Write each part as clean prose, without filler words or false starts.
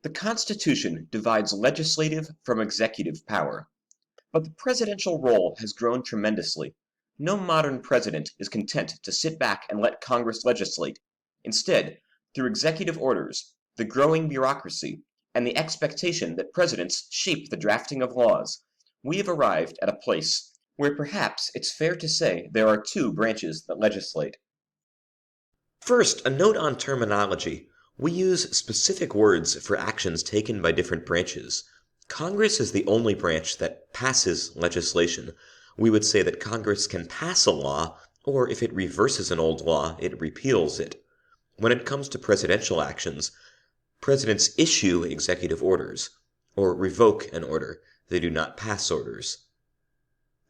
The Constitution divides legislative from executive power, but the presidential role has grown tremendously. No modern president is content to sit back and let Congress legislate. Instead, through executive orders, the growing bureaucracy, and the expectation that presidents shape the drafting of laws, we have arrived at a place where perhaps it's fair to say there are two branches that legislate. First, a note on terminology. We use specific words for actions taken by different branches. Congress is the only branch that passes legislation. We would say that Congress can pass a law, or if it reverses an old law, it repeals it. When it comes to presidential actions, presidents issue executive orders, or revoke an order. They do not pass orders.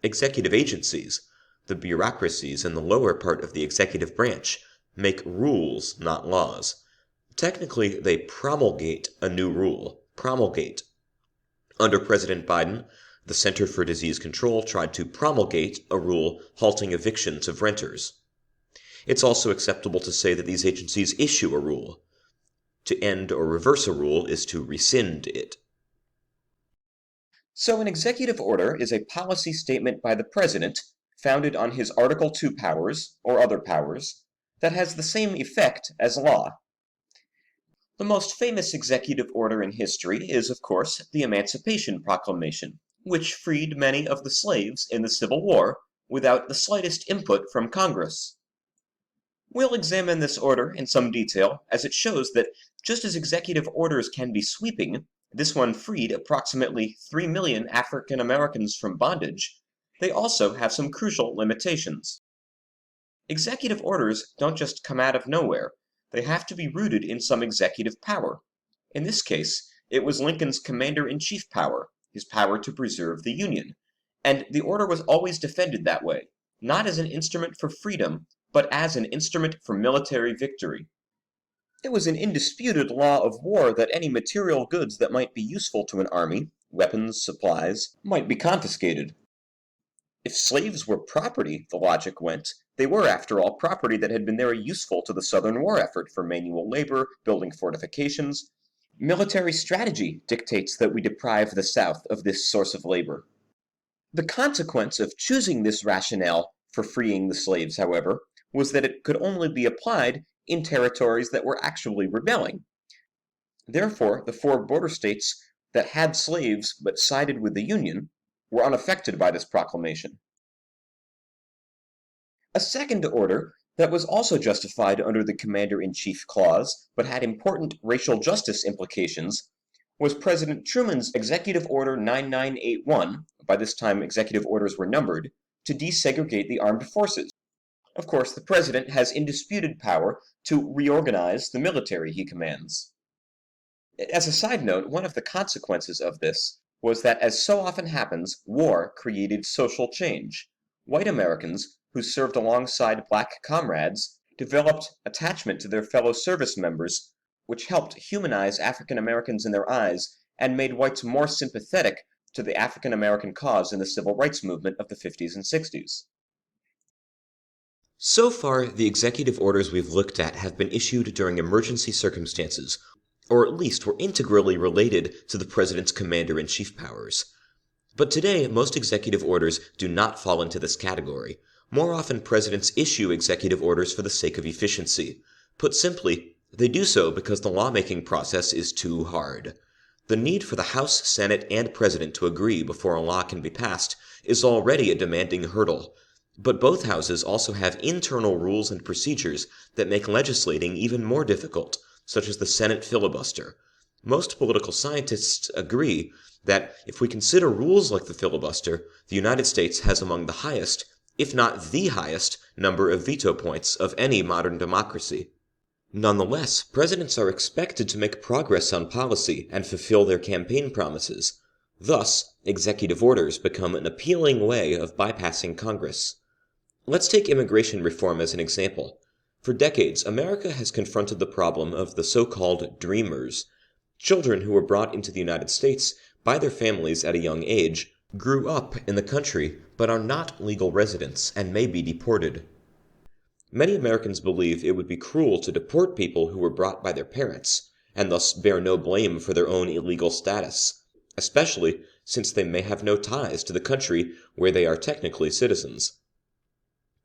Executive agencies, the bureaucracies in the lower part of the executive branch, make rules, not laws. Technically, they promulgate a new rule. Promulgate. Under President Biden, the Center for Disease Control tried to promulgate a rule halting evictions of renters. It's also acceptable to say that these agencies issue a rule. To end or reverse a rule is to rescind it. So an executive order is a policy statement by the president, founded on his Article 2 powers, or other powers, that has the same effect as law. The most famous executive order in history is, of course, the Emancipation Proclamation, which freed many of the slaves in the Civil War without the slightest input from Congress. We'll examine this order in some detail, as it shows that just as executive orders can be sweeping, this one freed approximately 3 million African Americans from bondage, they also have some crucial limitations. Executive orders don't just come out of nowhere. They have to be rooted in some executive power. In this case, it was Lincoln's commander-in-chief power, his power to preserve the Union, and the order was always defended that way, not as an instrument for freedom, but as an instrument for military victory. It was an indisputed law of war that any material goods that might be useful to an army, weapons, supplies, might be confiscated. If slaves were property, the logic went, they were, after all, property that had been very useful to the Southern war effort for manual labor, building fortifications. Military strategy dictates that we deprive the South of this source of labor. The consequence of choosing this rationale for freeing the slaves, however, was that it could only be applied in territories that were actually rebelling. Therefore, the 4 border states that had slaves but sided with the Union were unaffected by this proclamation. A second order that was also justified under the Commander-in-Chief Clause, but had important racial justice implications, was President Truman's Executive Order 9981, by this time executive orders were numbered, to desegregate the armed forces. Of course, the president has indisputed power to reorganize the military he commands. As a side note, one of the consequences of this was that, as so often happens, war created social change. White Americans, who served alongside black comrades, developed attachment to their fellow service members, which helped humanize African Americans in their eyes and made whites more sympathetic to the African American cause in the civil rights movement of the 50s and 60s. So far, the executive orders we've looked at have been issued during emergency circumstances, or at least were integrally related to the president's commander-in-chief powers. But today, most executive orders do not fall into this category. More often, presidents issue executive orders for the sake of efficiency. Put simply, they do so because the lawmaking process is too hard. The need for the House, Senate, and President to agree before a law can be passed is already a demanding hurdle. But both houses also have internal rules and procedures that make legislating even more difficult, such as the Senate filibuster. Most political scientists agree that if we consider rules like the filibuster, the United States has among the highest, if not the highest, number of veto points of any modern democracy. Nonetheless, presidents are expected to make progress on policy and fulfill their campaign promises. Thus, executive orders become an appealing way of bypassing Congress. Let's take immigration reform as an example. For decades, America has confronted the problem of the so-called dreamers. Children who were brought into the United States by their families at a young age grew up in the country but are not legal residents and may be deported. Many Americans believe it would be cruel to deport people who were brought by their parents. and thus bear no blame for their own illegal status, especially since they may have no ties to the country where they are technically citizens.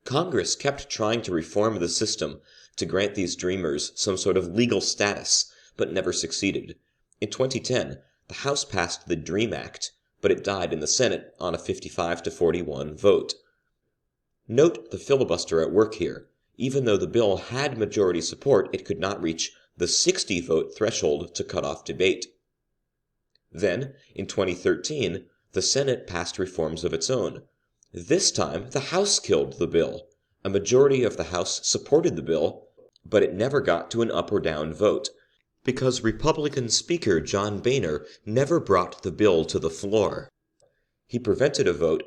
Congress kept trying to reform the system to grant these dreamers some sort of legal status, but never succeeded. In 2010, the House passed the DREAM Act, but it died in the Senate on a 55-41 vote. Note the filibuster at work here. Even though the bill had majority support, it could not reach the 60-vote threshold to cut off debate. Then, in 2013, the Senate passed reforms of its own. This time, the House killed the bill. A majority of the House supported the bill, but it never got to an up or down vote, because Republican Speaker John Boehner never brought the bill to the floor. He prevented a vote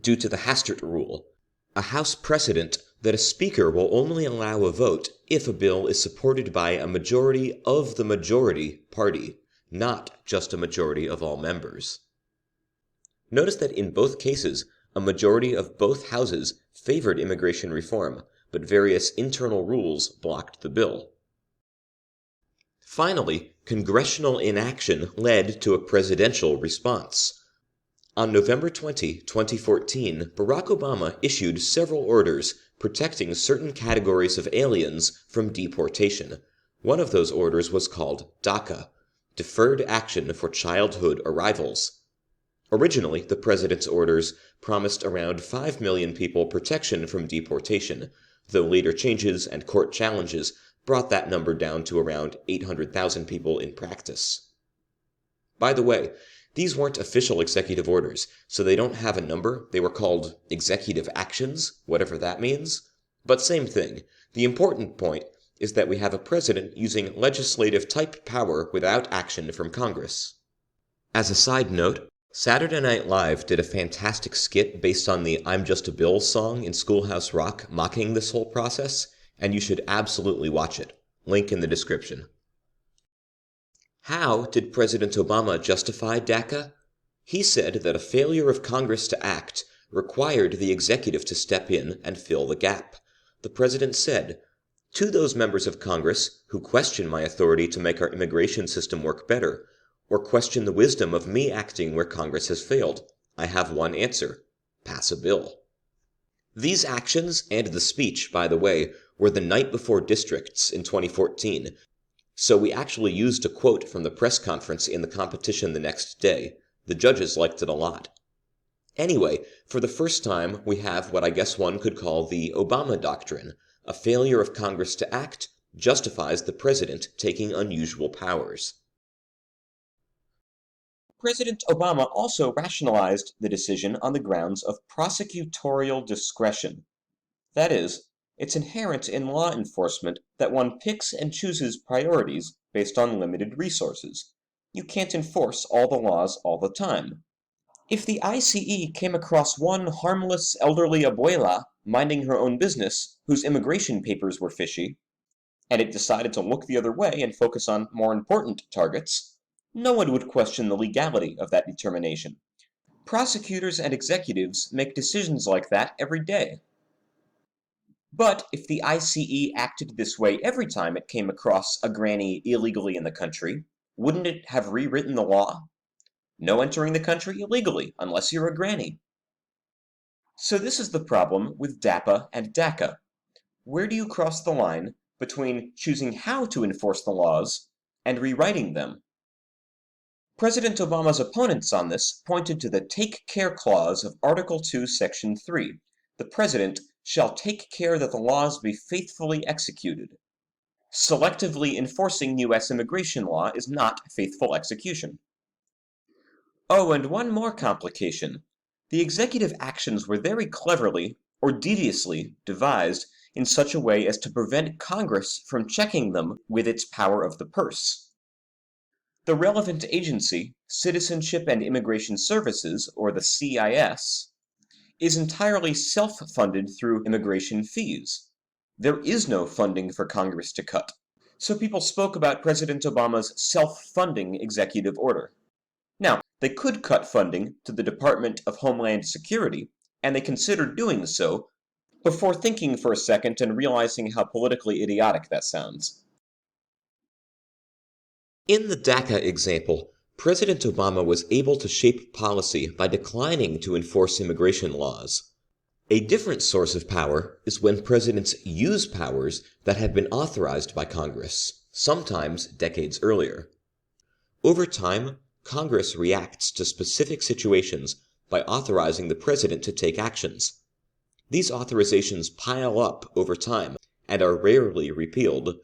due to the Hastert Rule, a House precedent that a Speaker will only allow a vote if a bill is supported by a majority of the majority party, not just a majority of all members. Notice that in both cases, a majority of both houses favored immigration reform, but various internal rules blocked the bill. Finally, congressional inaction led to a presidential response. On November 20, 2014, Barack Obama issued several orders protecting certain categories of aliens from deportation. One of those orders was called DACA, Deferred Action for Childhood Arrivals. Originally, the president's orders promised around 5 million people protection from deportation, though later changes and court challenges brought that number down to around 800,000 people in practice. By the way, these weren't official executive orders, so they don't have a number. They were called executive actions, whatever that means. But same thing. The important point is that we have a president using legislative-type power without action from Congress. As a side note, Saturday Night Live did a fantastic skit based on the I'm Just a Bill song in Schoolhouse Rock mocking this whole process, and you should absolutely watch it. Link in the description. How did President Obama justify DACA? He said that a failure of Congress to act required the executive to step in and fill the gap. The president said, "To those members of Congress who question my authority to make our immigration system work better, or question the wisdom of me acting where Congress has failed, I have one answer: pass a bill." These actions and the speech, by the way, were the night before districts in 2014, so we actually used a quote from the press conference in the competition the next day. The judges liked it a lot. Anyway, for the first time, we have what I guess one could call the Obama Doctrine. A failure of Congress to act justifies the president taking unusual powers. President Obama also rationalized the decision on the grounds of prosecutorial discretion. That is, it's inherent in law enforcement that one picks and chooses priorities based on limited resources. You can't enforce all the laws all the time. If the ICE came across one harmless elderly abuela minding her own business whose immigration papers were fishy, and it decided to look the other way and focus on more important targets, no one would question the legality of that determination. Prosecutors and executives make decisions like that every day. But if the ICE acted this way every time it came across a granny illegally in the country, wouldn't it have rewritten the law? No entering the country illegally, unless you're a granny. So this is the problem with DAPA and DACA. Where do you cross the line between choosing how to enforce the laws and rewriting them? President Obama's opponents on this pointed to the Take Care Clause of Article 2, Section 3. The President shall take care that the laws be faithfully executed. Selectively enforcing U.S. immigration law is not faithful execution. Oh, and one more complication. The executive actions were very cleverly, or deviously, devised in such a way as to prevent Congress from checking them with its power of the purse. The relevant agency, Citizenship and Immigration Services, or the CIS, is entirely self-funded through immigration fees. There is no funding for Congress to cut. So people spoke about President Obama's self-funding executive order. Now, they could cut funding to the Department of Homeland Security, and they considered doing so, before thinking for a second and realizing how politically idiotic that sounds. In the DACA example, President Obama was able to shape policy by declining to enforce immigration laws. A different source of power is when presidents use powers that have been authorized by Congress, sometimes decades earlier. Over time, Congress reacts to specific situations by authorizing the president to take actions. These authorizations pile up over time and are rarely repealed.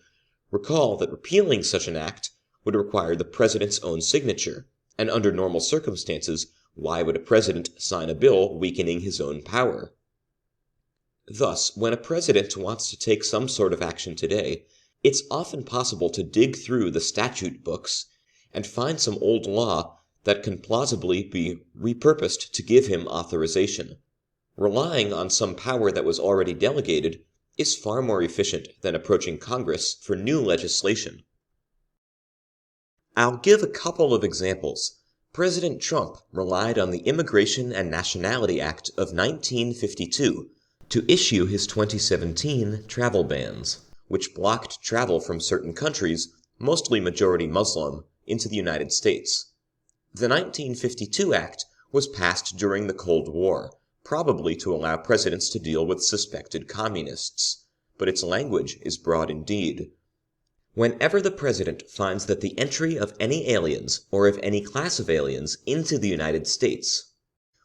Recall that repealing such an act would require the president's own signature, and under normal circumstances, why would a president sign a bill weakening his own power? Thus, when a president wants to take some sort of action today, it's often possible to dig through the statute books and find some old law that can plausibly be repurposed to give him authorization. Relying on some power that was already delegated is far more efficient than approaching Congress for new legislation. I'll give a couple of examples. President Trump relied on the Immigration and Nationality Act of 1952 to issue his 2017 travel bans, which blocked travel from certain countries, mostly majority Muslim, into the United States. The 1952 Act was passed during the Cold War, probably to allow presidents to deal with suspected communists, but its language is broad indeed. Whenever the president finds that the entry of any aliens, or of any class of aliens, into the United States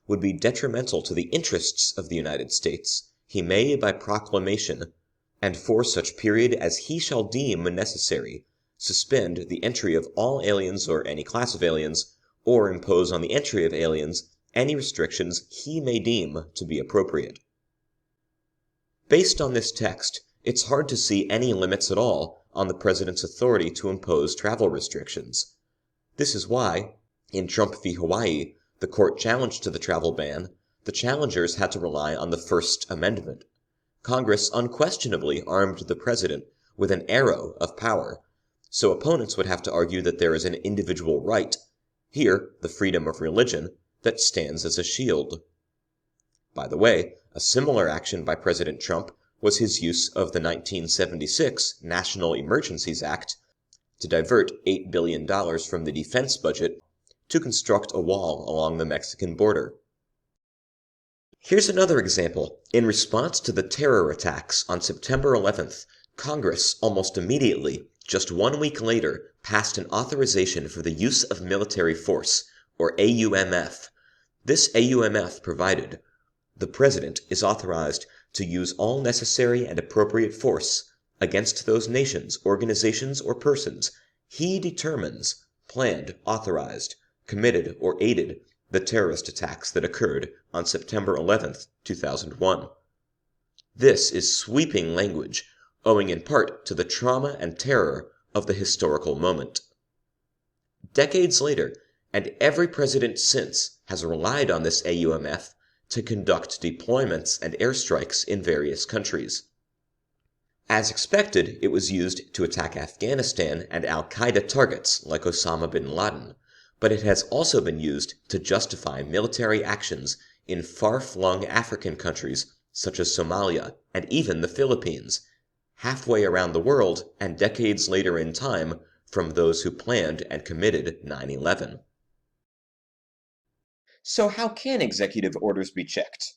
would be detrimental to the interests of the United States, he may, by proclamation, and for such period as he shall deem necessary, suspend the entry of all aliens or any class of aliens, or impose on the entry of aliens any restrictions he may deem to be appropriate. Based on this text, it's hard to see any limits at all on the president's authority to impose travel restrictions. This is why, in Trump v. Hawaii, the court challenge to the travel ban, the challengers had to rely on the First Amendment. Congress unquestionably armed the president with an arrow of power, so opponents would have to argue that there is an individual right, here the freedom of religion, that stands as a shield. By the way, a similar action by President Trump was his use of the 1976 National Emergencies Act to divert $8 billion from the defense budget to construct a wall along the Mexican border. Here's another example. In response to the terror attacks on September 11th, Congress almost immediately, just 1 week later, passed an authorization for the use of military force, or AUMF. This AUMF provided, the President is authorized to use all necessary and appropriate force against those nations, organizations, or persons he determines planned, authorized, committed, or aided the terrorist attacks that occurred on September 11th, 2001. This is sweeping language, owing in part to the trauma and terror of the historical moment. Decades later, and every president since has relied on this AUMF to conduct deployments and airstrikes in various countries. As expected, it was used to attack Afghanistan and al-Qaeda targets like Osama bin Laden, but it has also been used to justify military actions in far-flung African countries such as Somalia and even the Philippines, halfway around the world and decades later in time from those who planned and committed 9/11. So how can executive orders be checked?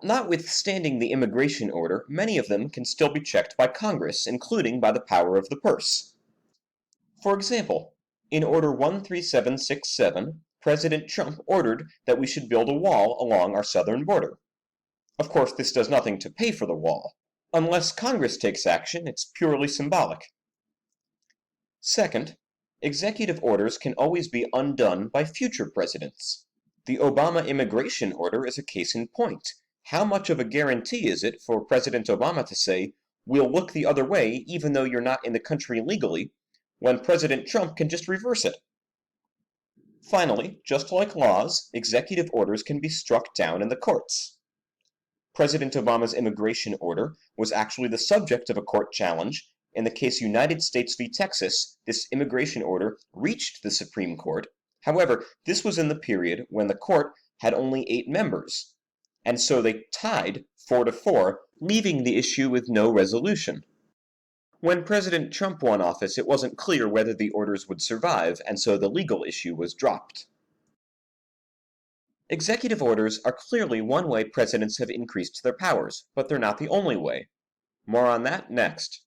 Notwithstanding the immigration order, many of them can still be checked by Congress, including by the power of the purse. For example, in Order 13767, President Trump ordered that we should build a wall along our southern border. Of course, this does nothing to pay for the wall. Unless Congress takes action, it's purely symbolic. Second, executive orders can always be undone by future presidents. The Obama immigration order is a case in point. How much of a guarantee is it for President Obama to say, "We'll look the other way even though you're not in the country legally," when President Trump can just reverse it? Finally, just like laws, executive orders can be struck down in the courts. President Obama's immigration order was actually the subject of a court challenge. In the case United States v. Texas, this immigration order reached the Supreme Court. However, this was in the period when the court had only 8 members, and so they tied 4-4, leaving the issue with no resolution. When President Trump won office, it wasn't clear whether the orders would survive, and so the legal issue was dropped. Executive orders are clearly one way presidents have increased their powers, but they're not the only way. More on that next.